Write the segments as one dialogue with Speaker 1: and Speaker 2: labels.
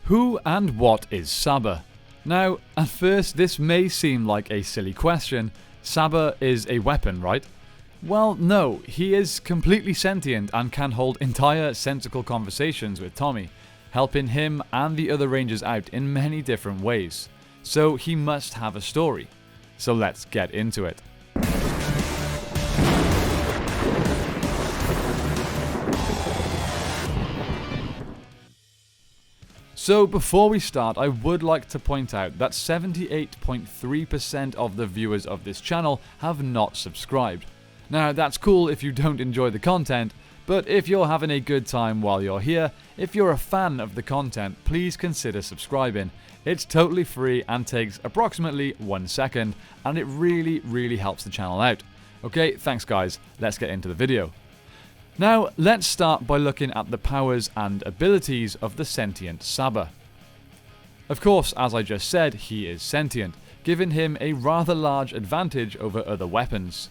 Speaker 1: Who and what is Saba? Now, at first this may seem like a silly question. Saba is a weapon, right? Well, no, he is completely sentient and can hold entire sensical conversations with Tommy, helping him and the other Rangers out in many different ways. So he must have a story. So let's get into it. So before we start, I would like to point out that 78.3% of the viewers of this channel have not subscribed. Now that's cool if you don't enjoy the content, but if you're having a good time while you're here, if you're a fan of the content, please consider subscribing. It's totally free and takes approximately 1 second, and it really helps the channel out. Okay, thanks guys, let's get into the video. Now, let's start by looking at the powers and abilities of the sentient Saba. Of course, as I just said, he is sentient, giving him a rather large advantage over other weapons.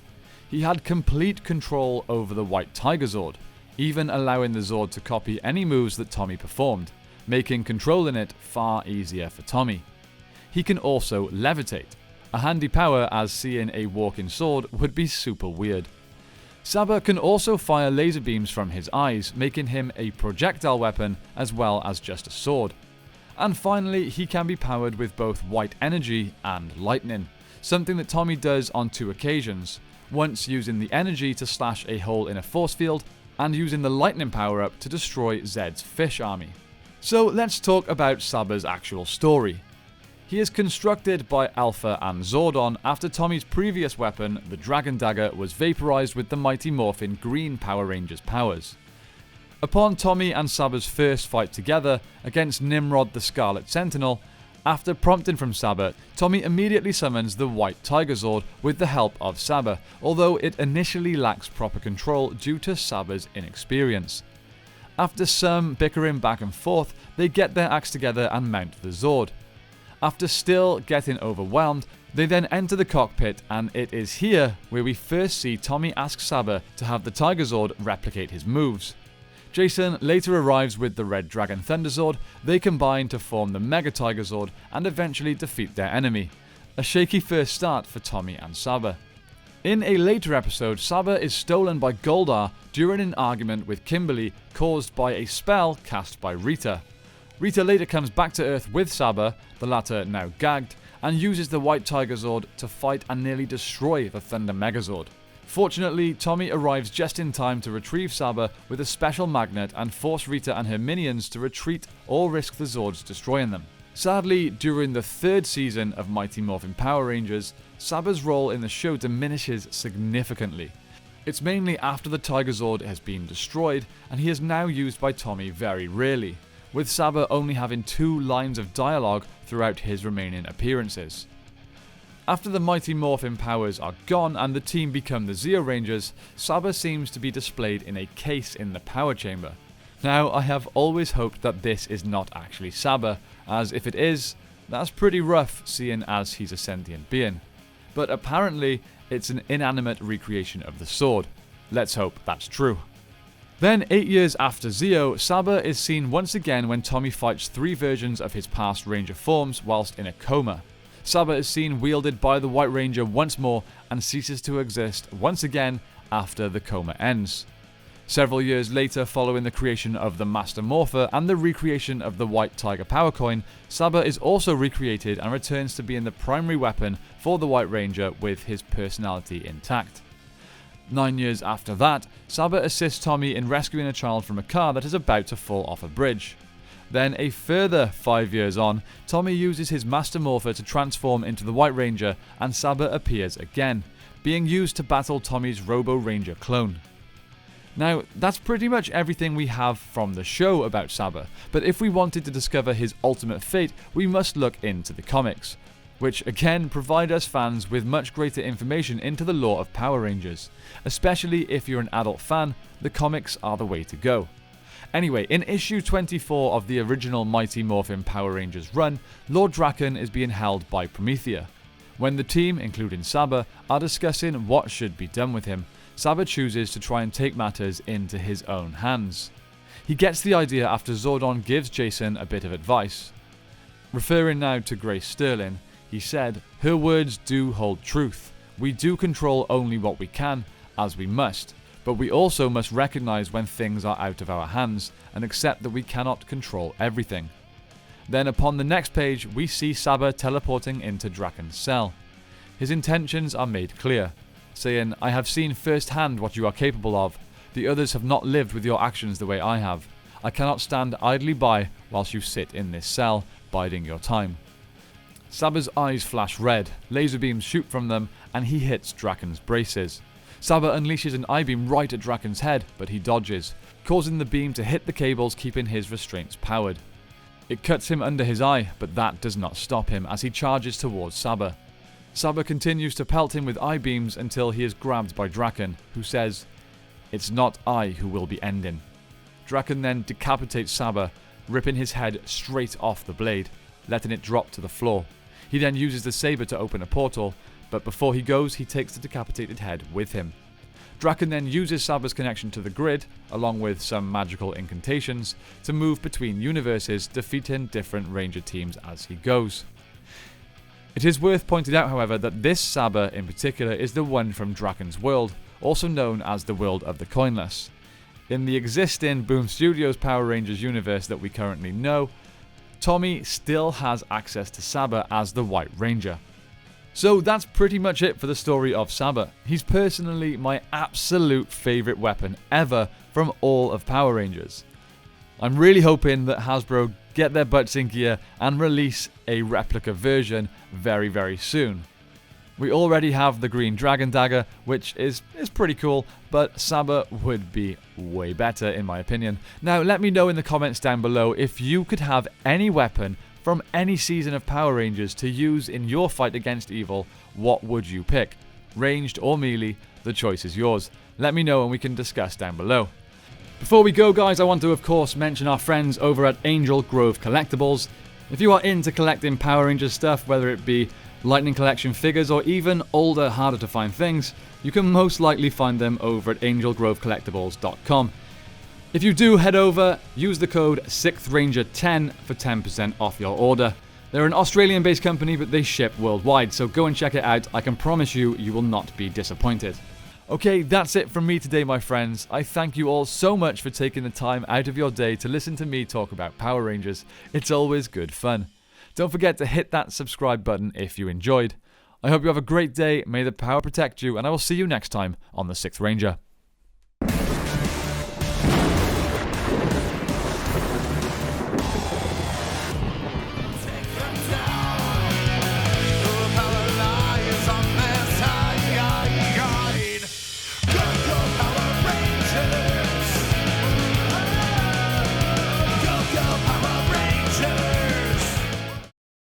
Speaker 1: He had complete control over the White Tiger Zord, even allowing the Zord to copy any moves that Tommy performed, making controlling it far easier for Tommy. He can also levitate, a handy power as seeing a walking sword would be super weird. Saba can also fire laser beams from his eyes, making him a projectile weapon as well as just a sword. And finally, he can be powered with both white energy and lightning, something that Tommy does on 2 occasions, once using the energy to slash a hole in a force field, and using the lightning power-up to destroy Zed's fish army. So let's talk about Saba's actual story. He is constructed by Alpha and Zordon after Tommy's previous weapon, the Dragon Dagger, was vaporized with the Mighty Morphin Green Power Rangers powers. Upon Tommy and Saba's first fight together against Nimrod the Scarlet Sentinel, after prompting from Saba, Tommy immediately summons the White Tiger Zord with the help of Saba, although it initially lacks proper control due to Saba's inexperience. After some bickering back and forth, they get their acts together and mount the Zord. After still getting overwhelmed, they then enter the cockpit, and it is here where we first see Tommy ask Saba to have the Tiger Zord replicate his moves. Jason later arrives with the Red Dragon Thunder Zord. They combine to form the Mega Tiger Zord and eventually defeat their enemy. A shaky first start for Tommy and Saba. In a later episode, Saba is stolen by Goldar during an argument with Kimberly caused by a spell cast by Rita. Rita later comes back to Earth with Saba, the latter now gagged, and uses the White Tiger Zord to fight and nearly destroy the Thunder Megazord. Fortunately, Tommy arrives just in time to retrieve Saba with a special magnet and force Rita and her minions to retreat or risk the Zords destroying them. Sadly, during the 3rd season of Mighty Morphin Power Rangers, Saba's role in the show diminishes significantly. It's mainly after the Tiger Zord has been destroyed, and he is now used by Tommy very rarely, with Saba only having 2 lines of dialogue throughout his remaining appearances. After the Mighty Morphin powers are gone and the team become the Zeo Rangers, Saba seems to be displayed in a case in the power chamber. Now, I have always hoped that this is not actually Saba, as if it is, that's pretty rough seeing as he's a sentient being. But apparently, it's an inanimate recreation of the sword. Let's hope that's true. Then, 8 years after Zeo, Saba is seen once again when Tommy fights 3 versions of his past Ranger forms whilst in a coma. Saba is seen wielded by the White Ranger once more and ceases to exist once again after the coma ends. Several years later, following the creation of the Master Morpher and the recreation of the White Tiger Power Coin, Saba is also recreated and returns to being the primary weapon for the White Ranger with his personality intact. 9 years after that, Saba assists Tommy in rescuing a child from a car that is about to fall off a bridge. Then a further 5 years on, Tommy uses his Master Morpher to transform into the White Ranger and Saba appears again, being used to battle Tommy's Robo Ranger clone. Now, that's pretty much everything we have from the show about Saba, but if we wanted to discover his ultimate fate, we must look into the comics, which again provide us fans with much greater information into the lore of Power Rangers. Especially if you're an adult fan, the comics are the way to go. Anyway, in issue 24 of the original Mighty Morphin Power Rangers run, Lord Draken is being held by Promethea. When the team, including Saba, are discussing what should be done with him, Saba chooses to try and take matters into his own hands. He gets the idea after Zordon gives Jason a bit of advice. Referring now to Grace Sterling, he said, "Her words do hold truth. We do control only what we can, as we must, but we also must recognize when things are out of our hands and accept that we cannot control everything." Then upon the next page, we see Saba teleporting into Draken's cell. His intentions are made clear, saying, "I have seen firsthand what you are capable of. The others have not lived with your actions the way I have. I cannot stand idly by whilst you sit in this cell, biding your time." Saba's eyes flash red, laser beams shoot from them, and he hits Draken's braces. Saba unleashes an I-beam right at Draken's head, but he dodges, causing the beam to hit the cables keeping his restraints powered. It cuts him under his eye, but that does not stop him as he charges towards Saba. Saba continues to pelt him with I-beams until he is grabbed by Draken, who says, "It's not I who will be ending." Draken then decapitates Saba, ripping his head straight off the blade, letting it drop to the floor. He then uses the saber to open a portal, but before he goes, he takes the decapitated head with him. Draken then uses Saba's connection to the grid, along with some magical incantations, to move between universes, defeating different Ranger teams as he goes. It is worth pointing out, however, that this Saba in particular is the one from Draken's world, also known as the world of the Coinless. In the existing Boom Studios Power Rangers universe that we currently know, Tommy still has access to Saba as the White Ranger. So that's pretty much it for the story of Saba. He's personally my absolute favourite weapon ever from all of Power Rangers. I'm really hoping that Hasbro get their butts in gear and release a replica version very, very soon. We already have the green dragon dagger, which is pretty cool, but Saba would be way better in my opinion. Now let me know in the comments down below if you could have any weapon from any season of Power Rangers to use in your fight against evil, what would you pick? Ranged or melee, the choice is yours. Let me know and we can discuss down below. Before we go guys, I want to of course mention our friends over at Angel Grove Collectibles. If you are into collecting Power Rangers stuff, whether it be Lightning Collection figures or even older, harder to find things, you can most likely find them over at angelgrovecollectibles.com. If you do head over, use the code 6thRanger10 for 10% off your order. They're an Australian-based company, but they ship worldwide, so go and check it out. I can promise you, you will not be disappointed. Okay, that's it from me today, my friends. I thank you all so much for taking the time out of your day to listen to me talk about Power Rangers. It's always good fun. Don't forget to hit that subscribe button if you enjoyed. I hope you have a great day, may the power protect you, and I will see you next time on the 6th Ranger.